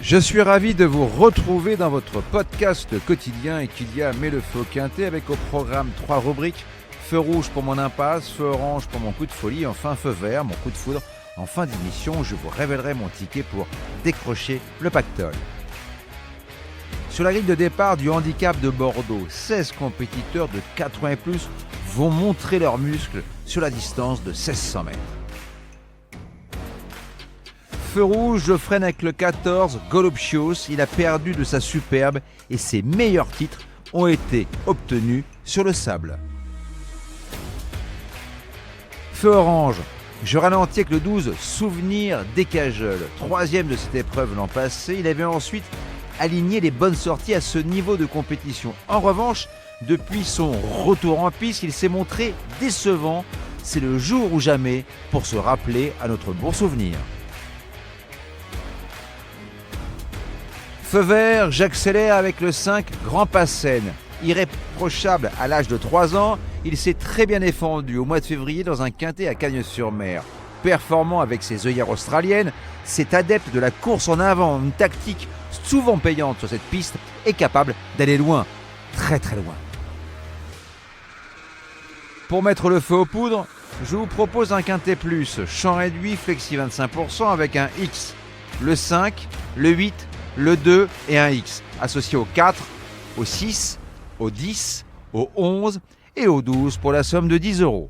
Je suis ravi de vous retrouver dans votre podcast quotidien et qu'il y a Mets le feu au quintet avec au programme 3 rubriques. Feu rouge pour mon impasse, feu orange pour mon coup de folie, enfin feu vert, mon coup de foudre. En fin d'émission, je vous révélerai mon ticket pour décrocher le pactole. Sur la grille de départ du handicap de Bordeaux, 16 compétiteurs de 4 ans et plus vont montrer leurs muscles sur la distance de 1600 mètres. Feu rouge, je freine avec le 14, Golubcios. Il a perdu de sa superbe et ses meilleurs titres ont été obtenus sur le sable. Feu orange, je ralentis avec le 12, Souvenir d'Écajeul. Troisième de cette épreuve l'an passé, il avait ensuite aligné les bonnes sorties à ce niveau de compétition. En revanche, depuis son retour en piste, il s'est montré décevant. C'est le jour ou jamais pour se rappeler à notre bon souvenir. Feu vert, j'accélère avec le 5, Grand Passène. Irréprochable à l'âge de 3 ans, il s'est très bien défendu au mois de février dans un quintet à Cagnes-sur-Mer. Performant avec ses œillères australiennes, cet adepte de la course en avant, une tactique souvent payante sur cette piste, est capable d'aller loin, très très loin. Pour mettre le feu aux poudres, je vous propose un quintet plus, champ réduit, flexi 25% avec un X, le 5, le 8, le 2 et un X, associé au 4, au 6, au 10, au 11 et au 12 pour la somme de 10 €.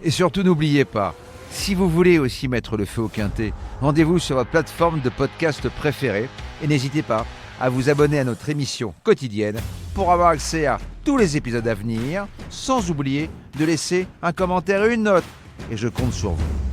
Et surtout n'oubliez pas, si vous voulez aussi mettre le feu au quintet, rendez-vous sur votre plateforme de podcast préférée et n'hésitez pas à vous abonner à notre émission quotidienne pour avoir accès à tous les épisodes à venir, sans oublier de laisser un commentaire et une note. Et je compte sur vous.